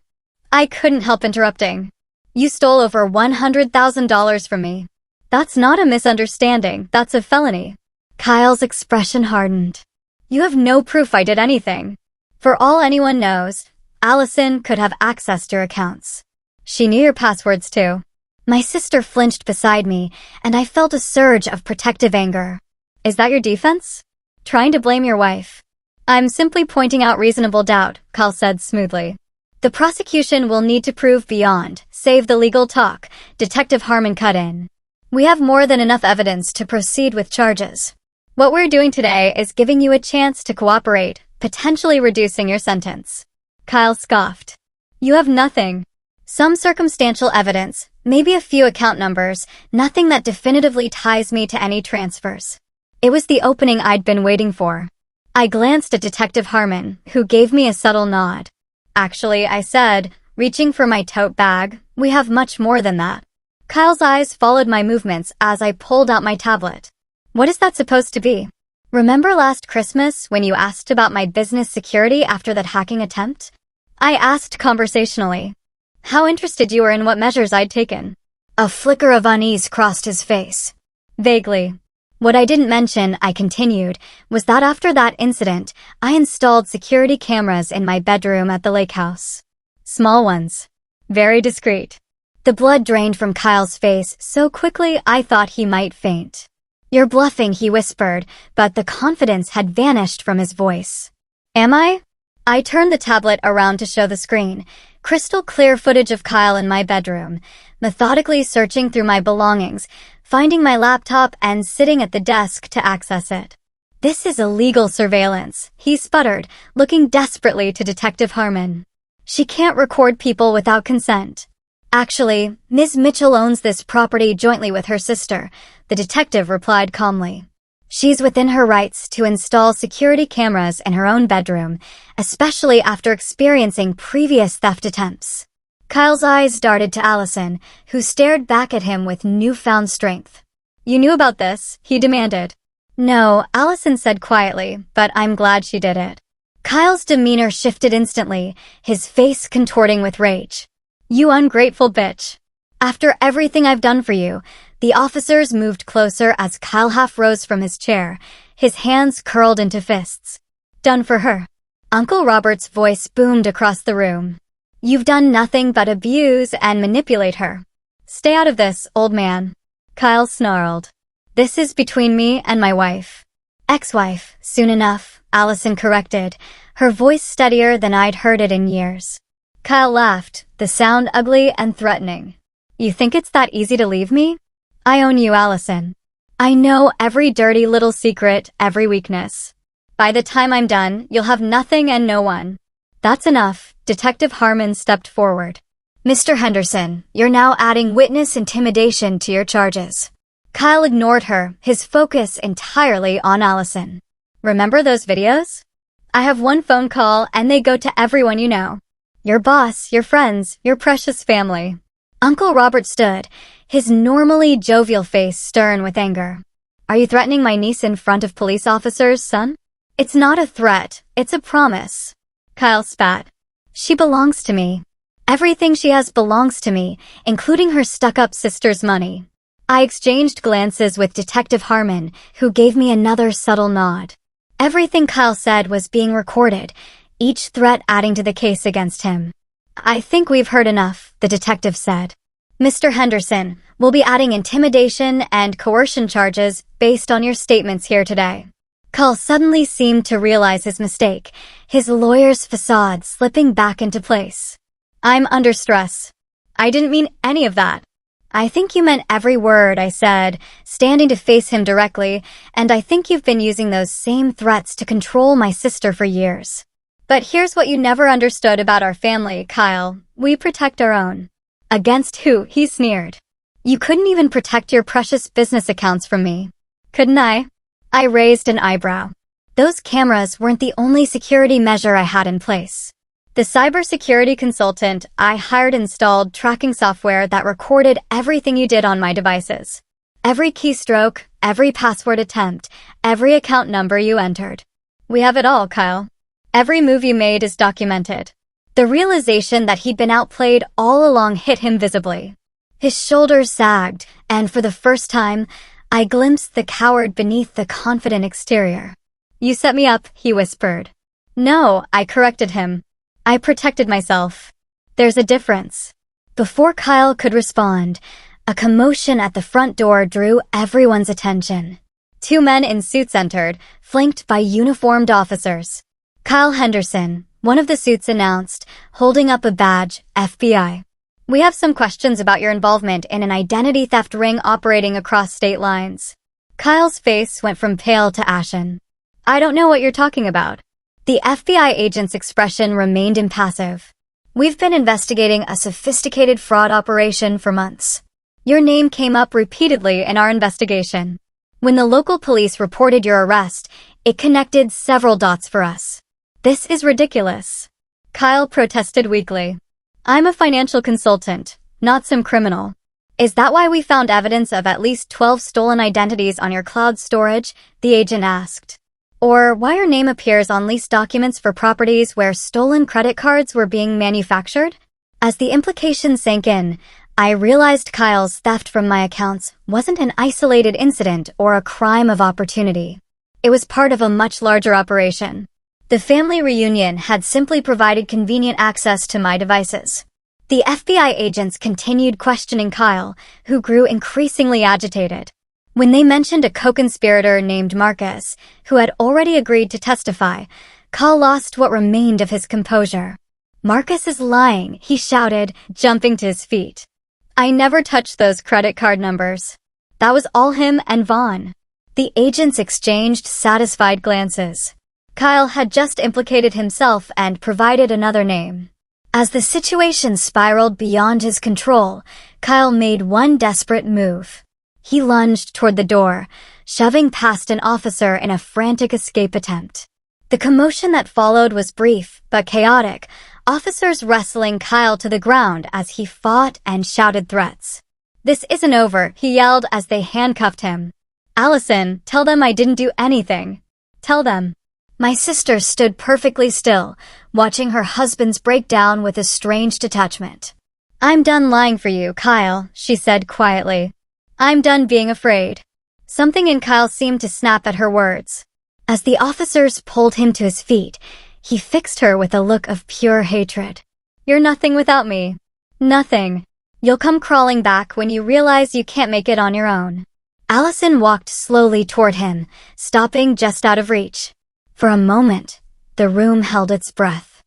I couldn't help interrupting. "You stole over $100,000 from me. That's not a misunderstanding, that's a felony." Kyle's expression hardened. "You have no proof I did anything. For all anyone knows, Allison could have access to your accounts. She knew your passwords too." My sister flinched beside me, and I felt a surge of protective anger. "Is that your defense? Trying to blame your wife?" "I'm simply pointing out reasonable doubt," Kyle said smoothly. "The prosecution will need to prove beyond, save the legal talk," Detective Harmon cut in. "We have more than enough evidence to proceed with charges. What we're doing today is giving you a chance to cooperate, potentially reducing your sentence." Kyle scoffed. "You have nothing. Some circumstantial evidence, maybe a few account numbers, nothing that definitively ties me to any transfers." It was the opening I'd been waiting for. I glanced at Detective Harmon, who gave me a subtle nod. "Actually," I said, reaching for my tote bag, "we have much more than that." Kyle's eyes followed my movements as I pulled out my tablet. "What is that supposed to be?" Remember last Christmas when you asked about my business security after that hacking attempt? I asked conversationally. How interested you were in what measures I'd taken. A flicker of unease crossed his face. Vaguely. What I didn't mention, I continued, was that after that incident, I installed security cameras in my bedroom at the lakehouse. Small ones. Very discreet. The blood drained from Kyle's face so quickly I thought he might faint. You're bluffing, he whispered, but the confidence had vanished from his voice. Am I? I turned the tablet around to show the screen. Crystal clear footage of Kyle in my bedroom, methodically searching through my belongings, finding my laptop and sitting at the desk to access it. This is illegal surveillance, he sputtered, looking desperately to Detective Harmon. She can't record people without consent. Actually, Ms. Mitchell owns this property jointly with her sister, the detective replied calmly. She's within her rights to install security cameras in her own bedroom, especially after experiencing previous theft attempts. Kyle's eyes darted to Allison, who stared back at him with newfound strength. You knew about this, he demanded. No, Allison said quietly, but I'm glad she did it. Kyle's demeanor shifted instantly, his face contorting with rage. You ungrateful bitch. After everything I've done for you, the officers moved closer as Kyle half rose from his chair, his hands curled into fists. Done for her. Uncle Robert's voice boomed across the room. You've done nothing but abuse and manipulate her. Stay out of this, old man. Kyle snarled. This is between me and my wife. Ex-wife, soon enough, Allison corrected, her voice steadier than I'd heard it in years. Kyle laughed, the sound ugly and threatening. You think it's that easy to leave me? I own you, Allison. I know every dirty little secret, every weakness. By the time I'm done, you'll have nothing and no one. That's enough, Detective Harmon stepped forward. Mr. Henderson, you're now adding witness intimidation to your charges. Kyle ignored her, his focus entirely on Allison. Remember those videos? I have one phone call and they go to everyone you know. Your boss, your friends, your precious family. Uncle Robert stood, his normally jovial face stern with anger. Are you threatening my niece in front of police officers, son? It's not a threat, it's a promise. Kyle spat. She belongs to me. Everything she has belongs to me, including her stuck-up sister's money. I exchanged glances with Detective Harmon, who gave me another subtle nod. Everything Kyle said was being recorded, each threat adding to the case against him. I think we've heard enough, the detective said. Mr. Henderson, we'll be adding intimidation and coercion charges based on your statements here today. Kyle suddenly seemed to realize his mistake, his lawyer's facade slipping back into place. I'm under stress. I didn't mean any of that. I think you meant every word I said, standing to face him directly, and I think you've been using those same threats to control my sister for years. But here's what you never understood about our family, Kyle. We protect our own. Against who? He sneered. You couldn't even protect your precious business accounts from me. Couldn't I? I raised an eyebrow. Those cameras weren't the only security measure I had in place. The cybersecurity consultant I hired installed tracking software that recorded everything you did on my devices. Every keystroke, every password attempt, every account number you entered. We have it all, Kyle. Every move you made is documented. The realization that he'd been outplayed all along hit him visibly. His shoulders sagged, and for the first time, I glimpsed the coward beneath the confident exterior. You set me up, he whispered. No, I corrected him. I protected myself. There's a difference. Before Kyle could respond, a commotion at the front door drew everyone's attention. Two men in suits entered, flanked by uniformed officers. Kyle Henderson, one of the suits announced, holding up a badge, FBI. We have some questions about your involvement in an identity theft ring operating across state lines. Kyle's face went from pale to ashen. I don't know what you're talking about. The FBI agent's expression remained impassive. We've been investigating a sophisticated fraud operation for months. Your name came up repeatedly in our investigation. When the local police reported your arrest, it connected several dots for us. This is ridiculous. Kyle protested weakly. I'm a financial consultant, not some criminal. Is that why we found evidence of at least 12 stolen identities on your cloud storage? The agent asked. Or why her name appears on lease documents for properties where stolen credit cards were being manufactured? As the implications sank in, I realized Kyle's theft from my accounts wasn't an isolated incident or a crime of opportunity. It was part of a much larger operation. The family reunion had simply provided convenient access to my devices. The FBI agents continued questioning Kyle, who grew increasingly agitated. When they mentioned a co-conspirator named Marcus, who had already agreed to testify, Kyle lost what remained of his composure. "Marcus is lying," he shouted, jumping to his feet. "I never touched those credit card numbers. That was all him and Vaughn." The agents exchanged satisfied glances. Kyle had just implicated himself and provided another name. As the situation spiraled beyond his control, Kyle made one desperate move. He lunged toward the door, shoving past an officer in a frantic escape attempt. The commotion that followed was brief but chaotic, officers wrestling Kyle to the ground as he fought and shouted threats. "This isn't over," he yelled as they handcuffed him. "Allison, tell them I didn't do anything. Tell them." My sister stood perfectly still, watching her husband's breakdown with a strange detachment. "I'm done lying for you, Kyle," she said quietly. "I'm done being afraid." Something in Kyle seemed to snap at her words. As the officers pulled him to his feet, he fixed her with a look of pure hatred. "You're nothing without me. Nothing. You'll come crawling back when you realize you can't make it on your own." Allison walked slowly toward him, stopping just out of reach. For a moment, the room held its breath.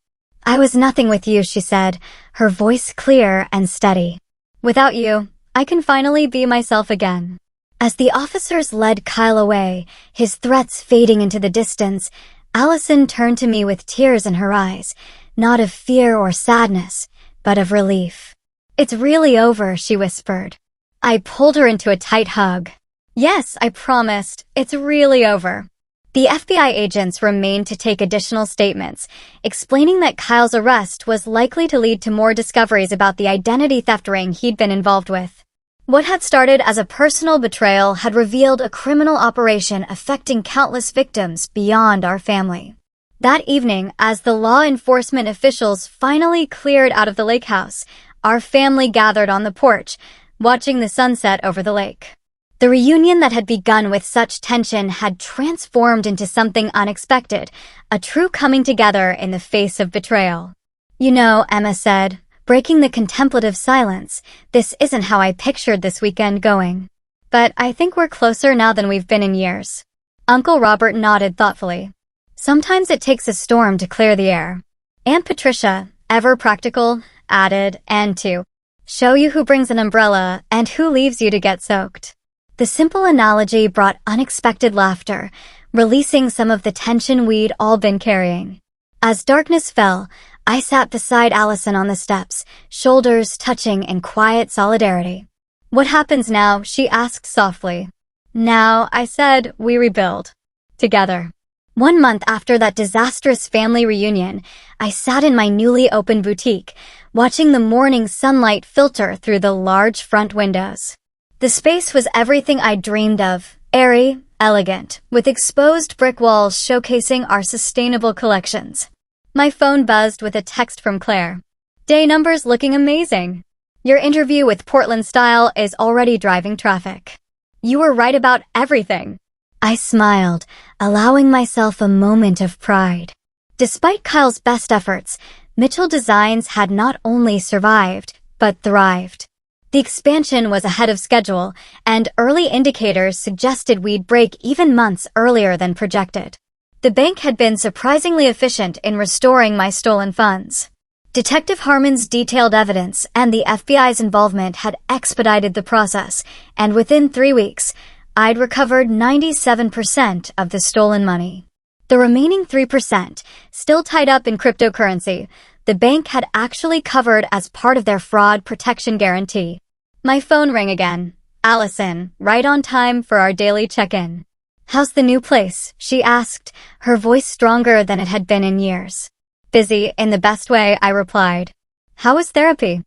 "I was nothing with you," she said, her voice clear and steady. "Without you, I can finally be myself again." As the officers led Kyle away, his threats fading into the distance, Allison turned to me with tears in her eyes, not of fear or sadness, but of relief. "It's really over," she whispered. I pulled her into a tight hug. "Yes, I promised. It's really over." The FBI agents remained to take additional statements, explaining that Kyle's arrest was likely to lead to more discoveries about the identity theft ring he'd been involved with. What had started as a personal betrayal had revealed a criminal operation affecting countless victims beyond our family. That evening, as the law enforcement officials finally cleared out of the lakehouse, our family gathered on the porch, watching the sunset over the lake. The reunion that had begun with such tension had transformed into something unexpected, a true coming together in the face of betrayal. "You know," Emma said, breaking the contemplative silence, "this isn't how I pictured this weekend going. But I think we're closer now than we've been in years." Uncle Robert nodded thoughtfully. "Sometimes it takes a storm to clear the air." Aunt Patricia, ever practical, added, "and to show you who brings an umbrella and who leaves you to get soaked." The simple analogy brought unexpected laughter, releasing some of the tension we'd all been carrying. As darkness fell, I sat beside Allison on the steps, shoulders touching in quiet solidarity. "What happens now?" she asked softly. "Now," I said, "we rebuild. Together." 1 month after that disastrous family reunion, I sat in my newly opened boutique, watching the morning sunlight filter through the large front windows. The space was everything I dreamed of, airy, elegant, with exposed brick walls showcasing our sustainable collections. My phone buzzed with a text from Claire. "Day numbers looking amazing. Your interview with Portland Style is already driving traffic. You were right about everything." I smiled, allowing myself a moment of pride. Despite Kyle's best efforts, Mitchell Designs had not only survived, but thrived. The expansion was ahead of schedule, and early indicators suggested we'd break even months earlier than projected. The bank had been surprisingly efficient in restoring my stolen funds. Detective Harmon's detailed evidence and the FBI's involvement had expedited the process, and within 3 weeks, I'd recovered 97% of the stolen money. The remaining 3%, still tied up in cryptocurrency, the bank had actually covered as part of their fraud protection guarantee. My phone rang again. "Allison, right on time for our daily check-in." "How's the new place?" she asked, her voice stronger than it had been in years. "Busy, in the best way," I replied. "How was therapy?"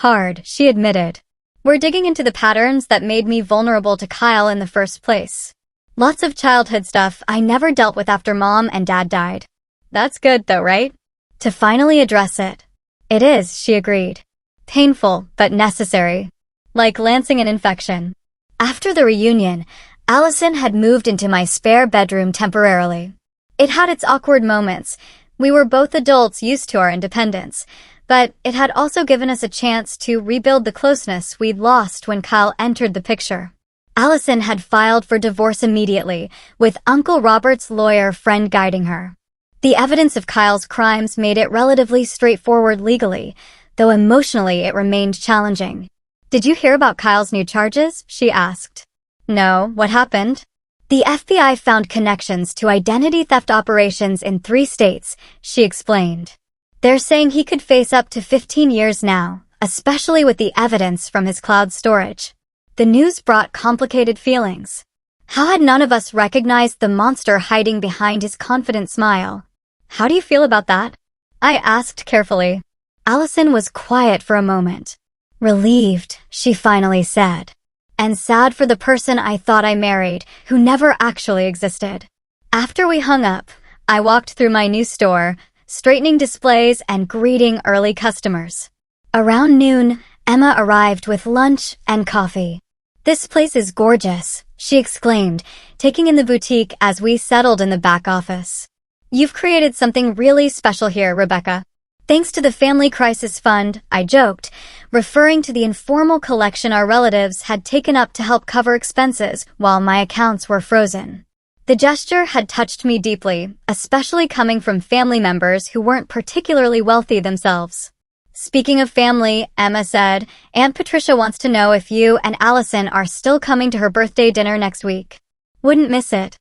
"Hard," she admitted. "We're digging into the patterns that made me vulnerable to Kyle in the first place." Lots of childhood stuff I never dealt with after Mom and Dad died. That's good though, right? To finally address it. It is, she agreed. Painful, but necessary. Like lancing an infection. After the reunion, Allison had moved into my spare bedroom temporarily. It had its awkward moments. We were both adults used to our independence, but it had also given us a chance to rebuild the closeness we'd lost when Kyle entered the picture. Allison had filed for divorce immediately, with Uncle Robert's lawyer friend guiding her. The evidence of Kyle's crimes made it relatively straightforward legally, though emotionally it remained challenging. Did you hear about Kyle's new charges? She asked. No, what happened? The FBI found connections to identity theft operations in 3 states, she explained. They're saying he could face up to 15 years now, especially with the evidence from his cloud storage. The news brought complicated feelings. How had none of us recognized the monster hiding behind his confident smile? How do you feel about that? I asked carefully. Allison was quiet for a moment. Relieved, she finally said. And sad for the person I thought I married, who never actually existed. After we hung up, I walked through my new store, straightening displays and greeting early customers. Around noon, Emma arrived with lunch and coffee. This place is gorgeous, she exclaimed, taking in the boutique as we settled in the back office. You've created something really special here, Rebecca. Thanks to the Family Crisis Fund, I joked, referring to the informal collection our relatives had taken up to help cover expenses while my accounts were frozen. The gesture had touched me deeply, especially coming from family members who weren't particularly wealthy themselves. Speaking of family, Emma said, Aunt Patricia wants to know if you and Allison are still coming to her birthday dinner next week. Wouldn't miss it.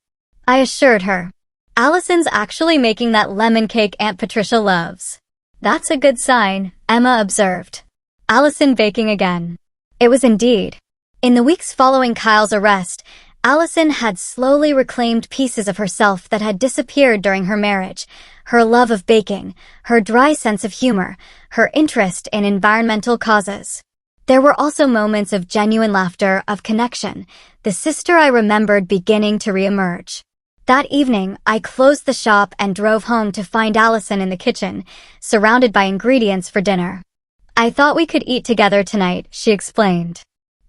I assured her. Allison's actually making that lemon cake Aunt Patricia loves. That's a good sign, Emma observed. Allison baking again. It was indeed. In the weeks following Kyle's arrest, Allison had slowly reclaimed pieces of herself that had disappeared during her marriage. Her love of baking, her dry sense of humor, her interest in environmental causes. There were also moments of genuine laughter, of connection, the sister I remembered beginning to reemerge. That evening, I closed the shop and drove home to find Allison in the kitchen, surrounded by ingredients for dinner. I thought we could eat together tonight, she explained.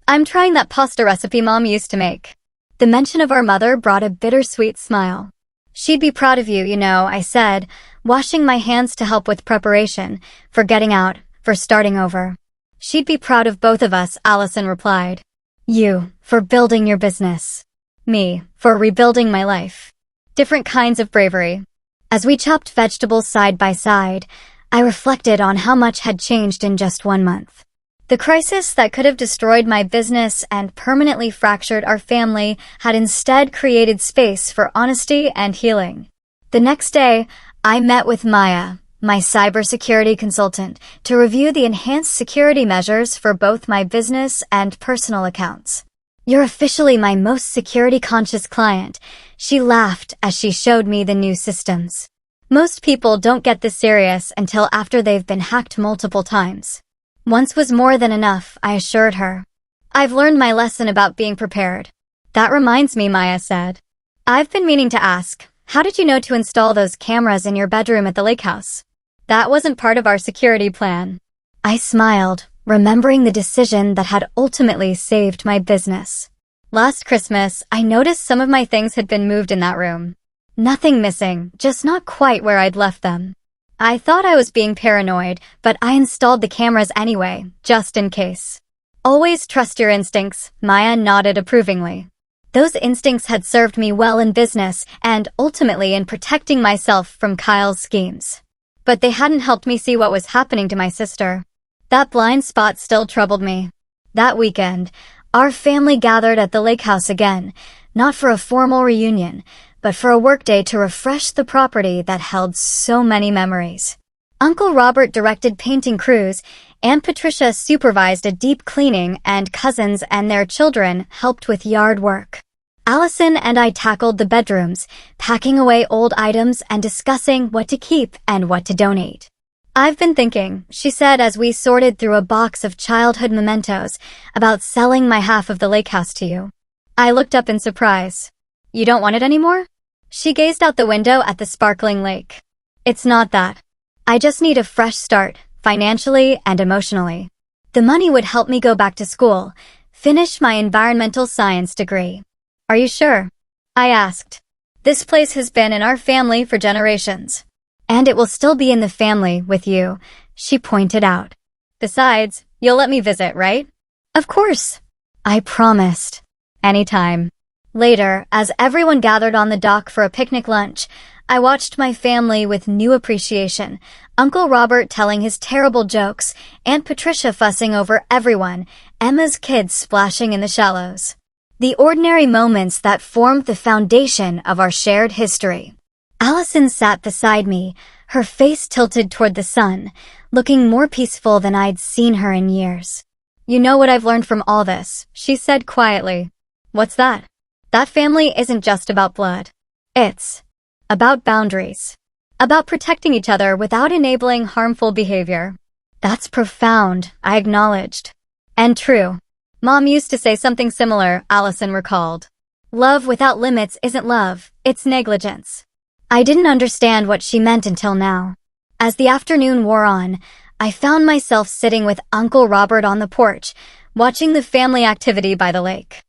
I'm trying that pasta recipe Mom used to make. The mention of our mother brought a bittersweet smile. She'd be proud of you, I said, washing my hands to help with preparation, for getting out, for starting over. She'd be proud of both of us, Allison replied. You, for building your business. Me, for rebuilding my life. Different kinds of bravery. As we chopped vegetables side by side, I reflected on how much had changed in just 1 month. The crisis that could have destroyed my business and permanently fractured our family had instead created space for honesty and healing. The next day, I met with Maya, my cybersecurity consultant, to review the enhanced security measures for both my business and personal accounts. You're officially my most security-conscious client, she laughed as she showed me the new systems. Most people don't get this serious until after they've been hacked multiple times. Once was more than enough, I assured her. I've learned my lesson about being prepared. That reminds me, Maya said. I've been meaning to ask, how did you know to install those cameras in your bedroom at the lakehouse? That wasn't part of our security plan. I smiled, remembering the decision that had ultimately saved my business. Last Christmas, I noticed some of my things had been moved in that room. Nothing missing, just not quite where I'd left them. I thought I was being paranoid, but I installed the cameras anyway, just in case. Always trust your instincts, Maya nodded approvingly. Those instincts had served me well in business and ultimately in protecting myself from Kyle's schemes. But they hadn't helped me see what was happening to my sister. That blind spot still troubled me. That weekend, our family gathered at the lakehouse again, not for a formal reunion, but for a workday to refresh the property that held so many memories. Uncle Robert directed painting crews, Aunt Patricia supervised a deep cleaning, and cousins and their children helped with yard work. Allison and I tackled the bedrooms, packing away old items and discussing what to keep and what to donate. I've been thinking, she said as we sorted through a box of childhood mementos, about selling my half of the lakehouse to you. I looked up in surprise. You don't want it anymore? She gazed out the window at the sparkling lake. It's not that. I just need a fresh start, financially and emotionally. The money would help me go back to school, finish my environmental science degree. Are you sure? I asked. This place has been in our family for generations. And it will still be in the family with you, she pointed out. Besides, you'll let me visit, right? Of course. I promised. Anytime. Later, as everyone gathered on the dock for a picnic lunch, I watched my family with new appreciation. Uncle Robert telling his terrible jokes, Aunt Patricia fussing over everyone, Emma's kids splashing in the shallows. The ordinary moments that formed the foundation of our shared history. Allison sat beside me, her face tilted toward the sun, looking more peaceful than I'd seen her in years. You know what I've learned from all this, she said quietly. What's that? That family isn't just about blood. It's about boundaries. About protecting each other without enabling harmful behavior. That's profound, I acknowledged. And true. Mom used to say something similar, Allison recalled. Love without limits isn't love, it's negligence. I didn't understand what she meant until now. As the afternoon wore on, I found myself sitting with Uncle Robert on the porch, watching the family activity by the lake.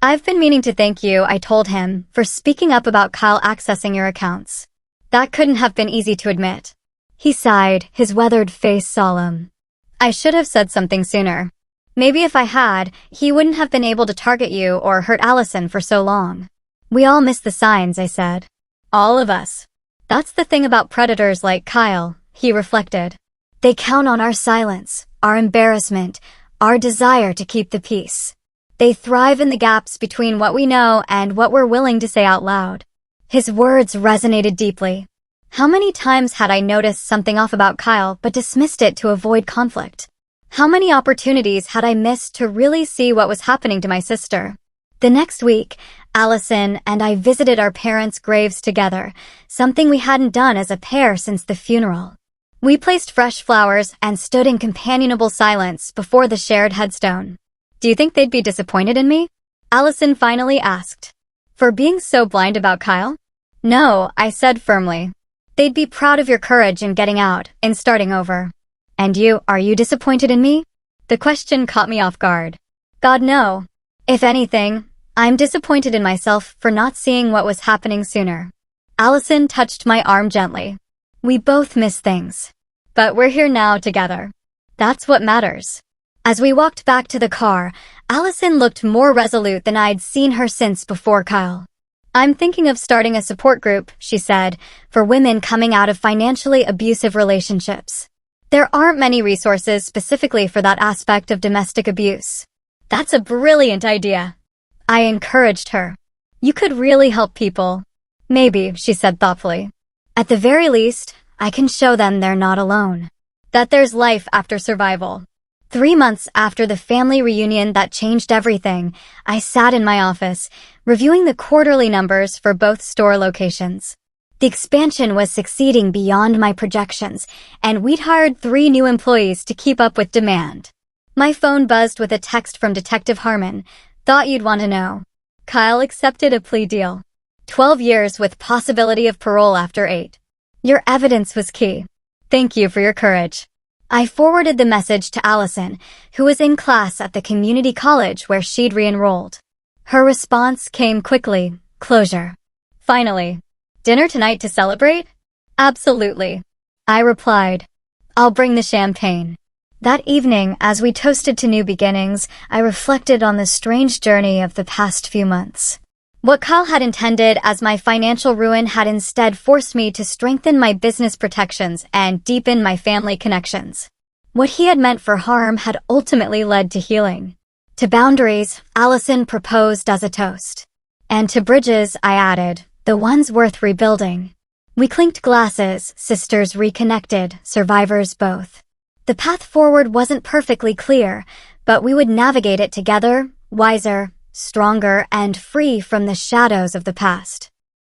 I've been meaning to thank you, I told him, for speaking up about Kyle accessing your accounts. That couldn't have been easy to admit. He sighed, his weathered face solemn. I should have said something sooner. Maybe if I had, he wouldn't have been able to target you or hurt Allison for so long. We all miss the signs, I said. All of us. That's the thing about predators like Kyle, he reflected. They count on our silence, our embarrassment, our desire to keep the peace. They thrive in the gaps between what we know and what we're willing to say out loud. His words resonated deeply. How many times had I noticed something off about Kyle but dismissed it to avoid conflict? How many opportunities had I missed to really see what was happening to my sister? The next week, Allison and I visited our parents' graves together, something we hadn't done as a pair since the funeral. We placed fresh flowers and stood in companionable silence before the shared headstone. Do you think they'd be disappointed in me? Allison finally asked. For being so blind about Kyle? No, I said firmly. They'd be proud of your courage in getting out, in starting over. And you, are you disappointed in me? The question caught me off guard. God, no. If anything, I'm disappointed in myself for not seeing what was happening sooner. Allison touched my arm gently. We both miss things. But we're here now together. That's what matters. As we walked back to the car, Allison looked more resolute than I'd seen her since before Kyle. I'm thinking of starting a support group, she said, for women coming out of financially abusive relationships. There aren't many resources specifically for that aspect of domestic abuse. That's a brilliant idea. I encouraged her. You could really help people. Maybe, she said thoughtfully. At the very least, I can show them they're not alone. That there's life after survival. 3 months after the family reunion that changed everything, I sat in my office, reviewing the quarterly numbers for both store locations. The expansion was succeeding beyond my projections, and we'd hired 3 new employees to keep up with demand. My phone buzzed with a text from Detective Harmon. Thought you'd want to know. Kyle accepted a plea deal. 12 years with possibility of parole after 8. Your evidence was key. Thank you for your courage. I forwarded the message to Allison, who was in class at the community college where she'd re-enrolled. Her response came quickly. Closure. Finally. Dinner tonight to celebrate? Absolutely. I replied. I'll bring the champagne. That evening, as we toasted to new beginnings, I reflected on the strange journey of the past few months. What Kyle had intended as my financial ruin had instead forced me to strengthen my business protections and deepen my family connections. What he had meant for harm had ultimately led to healing. To boundaries, Allison proposed as a toast. And to bridges, I added, the ones worth rebuilding. We clinked glasses, sisters reconnected, survivors both. The path forward wasn't perfectly clear, but we would navigate it together, wiser, stronger, and free from the shadows of the past.